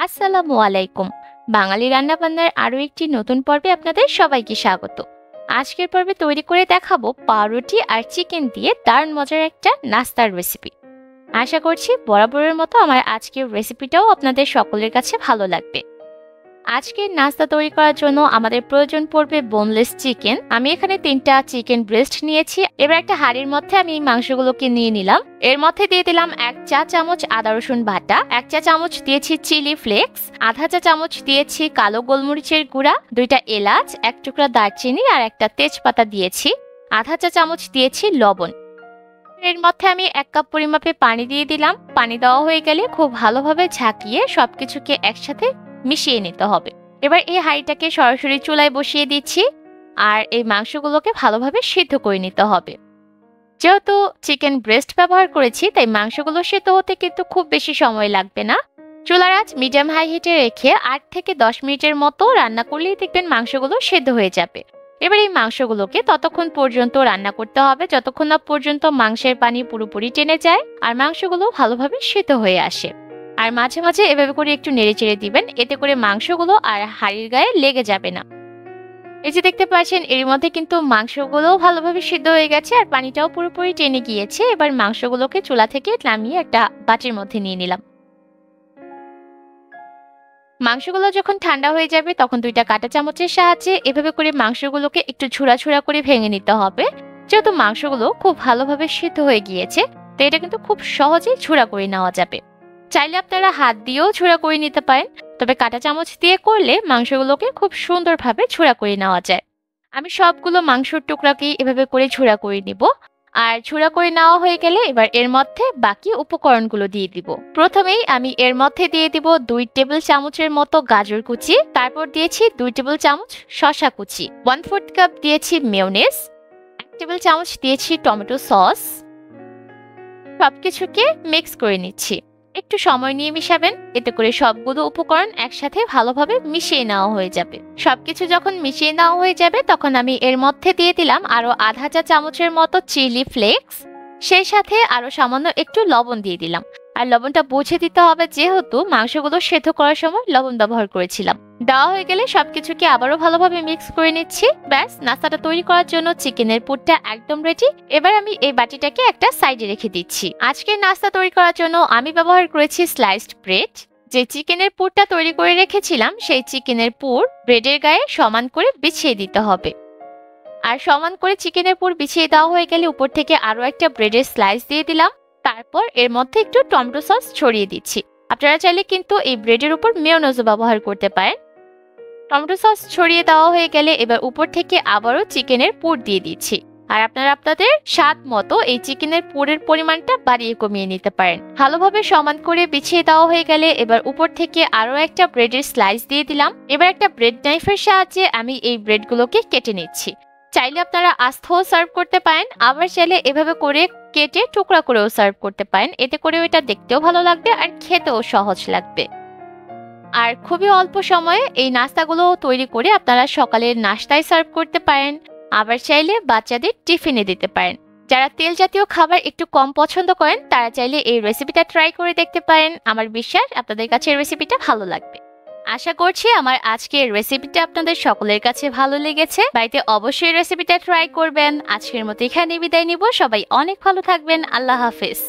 আসসালামু আলাইকুম। বাঙালি রান্নাবান্নার আরো একটি নতুন পর্বে আপনাদের সবাইকে স্বাগত। আজকের পর্বে তৈরি করে দেখাবো পাউরুটি আর চিকেন দিয়ে দারুণ মজার একটা নাস্তার রেসিপি। আশা করছি বরাবরের মতো আমার আজকের রেসিপিটাও আপনাদের সকলের কাছে ভালো লাগবে। আজকের নাস্তা তৈরি করার জন্য আমাদের প্রয়োজন পড়বে বোনলেস চিকেন। আমি এখানে 3টা চিকেন ব্রেস্ট নিয়েছি। এবার একটা হাঁড়ির মধ্যে আমি এই মাংসগুলোকে নিয়ে নিলাম। এর মধ্যে দিয়ে দিলাম 1 চা চামচ আদা রসুন বাটা, 1 চা চামচ দিয়েছি চিলি ফ্লেক্স, আধা চা চামচ দিয়েছি কালো গোলমরিচের গুঁড়া, 2টা এলাচ, 1 টুকরা দারচিনি আর একটা তেজপাতা দিয়েছি, আধা চা চামচ দিয়েছি লবণ। এর মধ্যে আমি 1 কাপ পরিমাপে পানি দিয়ে দিলাম। পানি দেওয়া হয়ে গেলে খুব ভালোভাবে ঝাঁকিয়ে সবকিছুকে একসাথে মিশিয়ে নিতে হবে। এবার এই হাঁড়িটাকে সরাসরি চুলায় বসিয়ে দিচ্ছি আর এই মাংসগুলোকে ভালোভাবে সিদ্ধ করে নিতে হবে। যেহেতু চিকেন ব্রেস্ট ব্যবহার করেছি তাই মাংসগুলো সিদ্ধ হতে কিন্তু খুব বেশি সময় লাগবে না। চুলার আঁচ মিডিয়াম হাই হিটে রেখে 8 থেকে 10 মিনিটের মতো রান্না করলেই দেখবেন মাংসগুলো সিদ্ধ হয়ে যাবে। এবার এই মাংসগুলোকে ততক্ষণ পর্যন্ত রান্না করতে হবে যতক্ষণ না পর্যন্ত মাংসের পানি পুরোপুরি টেনে যায় আর মাংসগুলো ভালোভাবে সিদ্ধ হয়ে আসে। আর মাঝে মাঝে এভাবে করে একটু নেড়েচেড়ে দিবেন, এতে করে মাংসগুলো আর হাঁড়ির গায়ে লেগে যাবে না। এই যে দেখতে পাচ্ছেন এর মধ্যে কিন্তু মাংসগুলো ভালোভাবে সিদ্ধ হয়ে গেছে আর পানিটাও পুরোপুরি টেনে গিয়েছে। এবার মাংসগুলোকে চুলা থেকে নামিয়ে একটা বাটির মধ্যে নিয়ে নিলাম। মাংসগুলো যখন ঠান্ডা হয়ে যাবে তখন 2টা কাঁটা চামচের সাহায্যে এভাবে করে মাংসগুলোকে একটু ঝুড়া ঝুড়া করে ভেঙে নিতে হবে। যেহেতু মাংসগুলো খুব ভালোভাবে সিদ্ধ হয়ে গিয়েছে তো এটা কিন্তু খুব সহজেই ঝুড়া করে নেওয়া যাবে। চাইলে আপনারা হাত দিয়েও ঝুড়া করে নিতে পারেন, তবে কাঁটা চামচ দিয়ে করলে মাংসগুলোকে খুব সুন্দরভাবে ঝুড়া করে নেওয়া যায়। আমি সবগুলো মাংসের টুকরাকেই এভাবে করে ঝুড়া করে নিব। আর ঝুড়া করে নেওয়া হয়ে গেলে এবার এর মধ্যে বাকি উপকরণগুলো দিয়ে দিব। প্রথমেই আমি এর মধ্যে দিয়ে দিব 2 টেবিল চামচের মতো গাজর কুচি, তারপর দিয়েছি 2 টেবিল চামচ শসা কুচি, 1/4 কাপ দিয়েছি মেয়োনেজ, 1 টেবিল চামচ দিয়েছি টমেটো সস। সবকিছুকে মিক্স করে নিচ্ছি। একটু সময় নিয়ে মিশাবেন, এতে করে সবগুলো উপকরণ একসাথে ভালোভাবে মিশিয়ে নেওয়া হয়ে যাবে। সবকিছু যখন মিশিয়ে নেওয়া হয়ে যাবে তখন আমি এর মধ্যে দিয়ে দিলাম আরো আধা চা চামচের মতো চিলি ফ্লেক্স, সেই সাথে আরো সামান্য একটু লবণ দিয়ে দিলাম। আর লবণটা বুঝে দিতে হবে যেহেতু মাংসগুলো সেদ্ধ করার সময় লবণ ব্যবহার করেছিলাম। দেওয়া হয়ে গেলে সবকিছুকে আবারও ভালোভাবে মিক্স করে নিচ্ছি। ব্যাস, নাস্তাটা তৈরি করার জন্য চিকেনের পুরটা একদম রেডি। এবার আমি এই বাটিটাকে একটা সাইডে রেখে দিচ্ছি। আজকের নাস্তা তৈরি করার জন্য আমি ব্যবহার করেছি স্লাইসড ব্রেড। যে চিকেনের পুরটা তৈরি করে রেখেছিলাম সেই চিকেনের পুর ব্রেডের গায়ে সমান করে বিছিয়ে দিতে হবে। আর সমান করে চিকেনের পুর বিছিয়ে দেওয়া হয়ে গেলে উপর থেকে আরো একটা ব্রেডের স্লাইস দিয়ে দিলাম। তারপর এর মধ্যে একটু টমেটো সস ছড়িয়ে দিচ্ছি। আপনারা চাইলে কিন্তু এই ব্রেডের উপর মেয়োনেজও ব্যবহার করতে পারেন। টমেটো সস ছড়িয়ে দেওয়া হয়ে গেলে এবার উপর থেকে আবারও চিকেনের পুর দিয়ে দিচ্ছি। আর আপনারা আপনাদের স্বাদ মতো এই চিকেনের পুরের পরিমাণটা বাড়িয়ে কমিয়ে নিতে পারেন। ভালোভাবে সমান করে বিছিয়ে দেওয়া হয়ে গেলে এবার উপর থেকে আরো একটা ব্রেডের স্লাইস দিয়ে দিলাম। এবার একটা ব্রেড নাইফের সাহায্যে আমি এই ব্রেডগুলোকে কেটে নিচ্ছি। চাইলে আপনারা আস্তেও সার্ভ করতে পারেন, আবার চাইলে এভাবে করে কেটে টুকরা করেও সার্ভ করতে পারেন। এতে করে এটা দেখতেও ভালো লাগবে আর খেতেও সহজ লাগবে। আর খুবই অল্প সময়ে এই নাস্তাগুলো তৈরি করে আপনারা সকালের নাস্তায় সার্ভ করতে পারেন, আবার চাইলে বাচ্চাদের টিফিনে দিতে পারেন। যারা তেল জাতীয় খাবার একটু কম পছন্দ করেন তারা চাইলে এই রেসিপিটা ট্রাই করে দেখতে পারেন। আমার বিশ্বাস আপনাদের কাছে এই রেসিপিটা ভালো লাগবে। আশা করছি আমার আজকের রেসিপিটা আপনাদের সকলের কাছে ভালো লেগেছে। বাড়িতে অবশ্যই রেসিপিটা ট্রাই করবেন। আজকের মতো এখানে বিদায় নিব। সবাই অনেক ভালো থাকবেন। আল্লাহ হাফেজ।